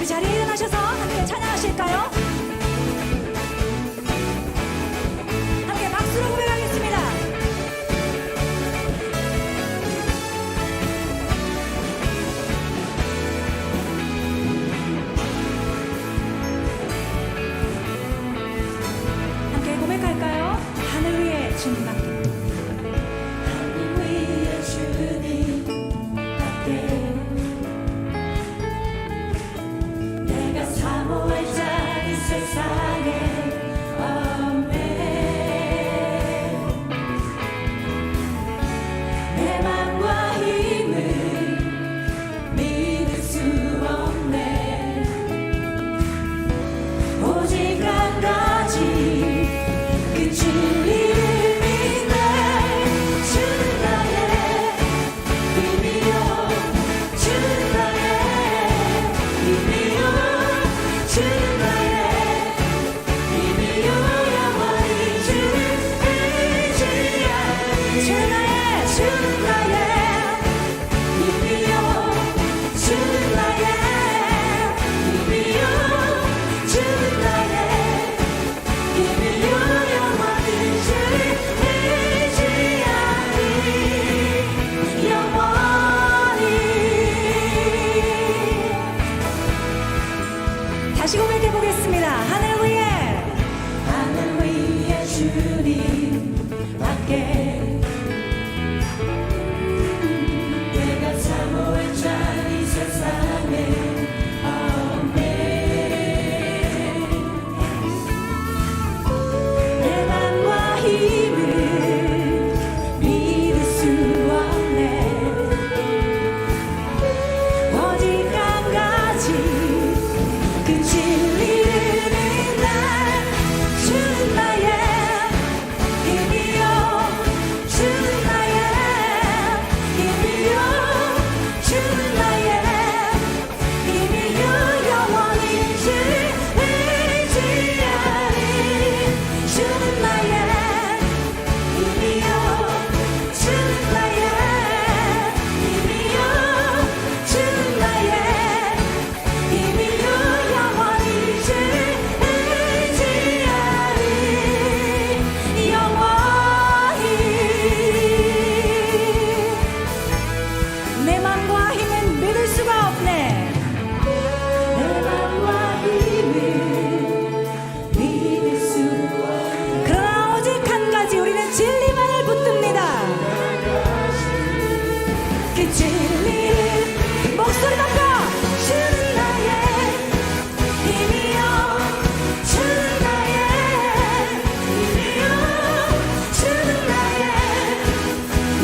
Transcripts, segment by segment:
자리에 일어나셔서 함께 찬양하실까요? 함께 박수로 고백하겠습니다. 함께 고백할까요? 하늘 위에 주님밖에, 하늘 위에 주님밖에 내가 사모할 자리 세상에 없네. 내 맘과 힘을 믿을 수 없네. 오직 한 가지 그 진리를 믿네. 주는 나의 힘이요, 주는 나의 힘이요, 주는 나의 힘이요, 영원히 주를 의지하리. 주는 나의, 주는 나의 힘이요, 주는 나의 힘이요, 주는 나의 힘이요, 영원히 주를 의지하리. 영원히. 다시 고백해 보겠습니다. 하늘 위에 주님밖에 내가 사모할 자리 세상에 없네. 내 맘과 힘을 믿을 수 없네. 오직 한 가지 그 진리를 믿네. 주는 나의 힘이요, 주는 나의 힘이요, 주는 나의 힘이요, 영원히 주를 의지하리. 주는 나의 힘이요, 주는 나의 힘이요, 주는 나의 힘이요, 영원히 주를 의지하리. 영원히. 내 맘과 힘은 믿을 수가 없네. 내 맘과 힘을 믿을 수 없네. 그러나 오직 한 가지 우리는 진리만을 붙듭니다. 그 진리를 목소리 높여. 주는 나의 힘이요, 주는 나의 힘이요, 주는 나의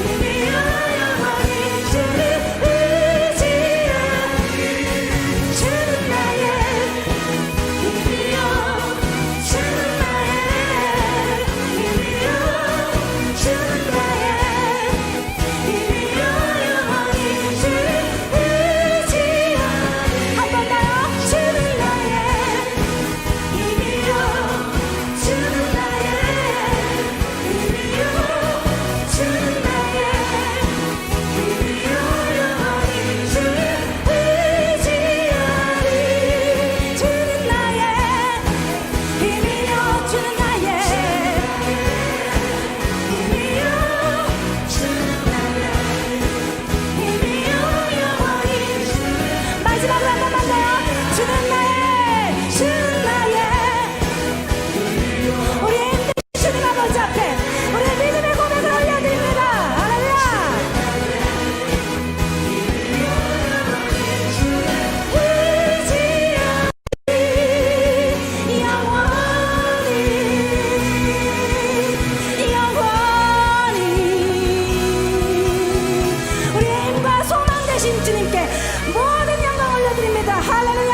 힘이요, 영원히 주를 의지하리. 주는 나의 힘이요, 주는 나의 힘이요, 주는 나의 힘이요, 영원히 주를 의지하리. 한 번 더요. 주는 나의 힘이요, 주는 나의 힘이요, 주는 나의 힘이요, 영원히 주를 의지하리. 주는 나의 힘이요, 주는 나의 힘이요, 주는 나의 힘이요, 영원히 주를. 마지막으로 한 번만 더요. 주는 나의, 주는 나의 우리 힘든 주님 아버지 앞에 우리의 믿음의 고백을 올려드립니다. 할렐루야. 의지하리. 영원히, 영원히. 우리의 힘과 소망 되신 주님께 모든 영광 올려드립니다. 할렐루야.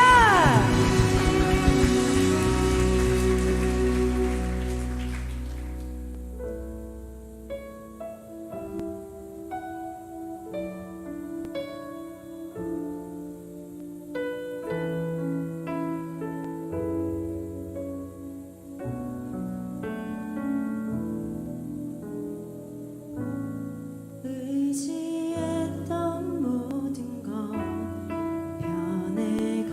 의지했던 모든 것 변해가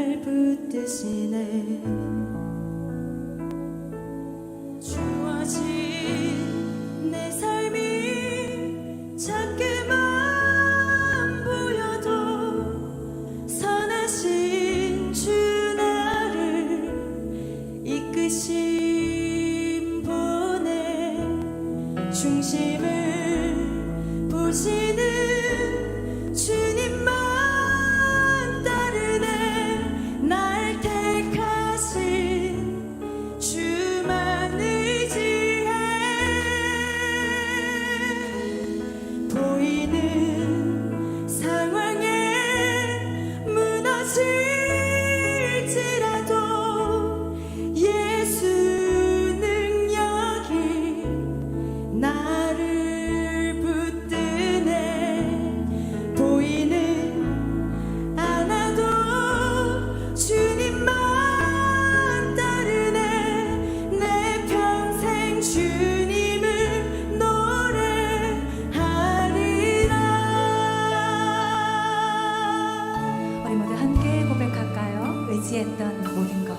날 붙드시네. 주어진 내 삶이 작게만 보여도 선하신 주 나를 이끄신 분의 중심을 보시는 주님만 따르네. 날 택하신 주만 의지해. 보이는 상황에 무너질지라도 예수 능력이 나를 붙드네. 보이는 않아도 주님만 따르네. 내 평생 주님을 노래하리라. 우리 모두 함께 고백할까요? 의지했던 모든 것,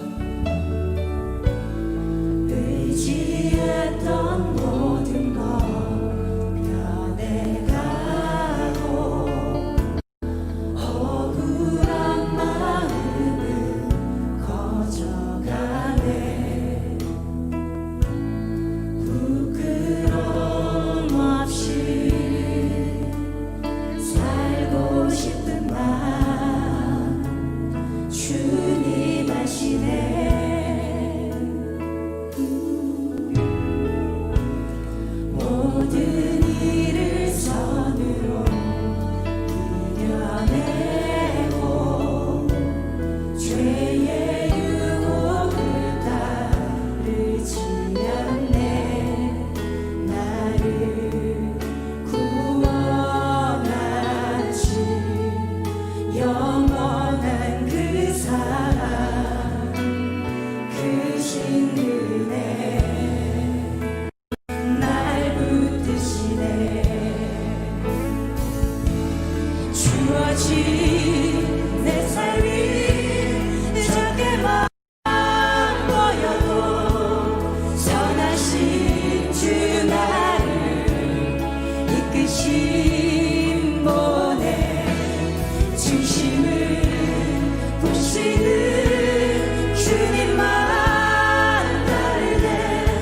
의지했던 모든 것 변해가고 억울한 마음은 커져가네. 부끄러움 없이 살고 싶은 마음 주님 아시네. 모든 일을 선으로 이겨내고 죄의 유혹을 따르지 않네. 나를 구원하신 영원한 그 사랑, 그 신은혜 날 붙드시네. 주어진 내 삶이 작게만 보여도 선하신 주 나를 이끄신 분의 중심을 보시는 주님만 따르네.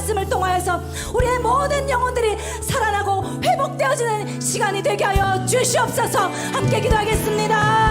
말씀을 통하여서 우리의 모든 영혼들이 살아나고 회복되어지는 시간이 되게 하여 주시옵소서. 함께 기도하겠습니다.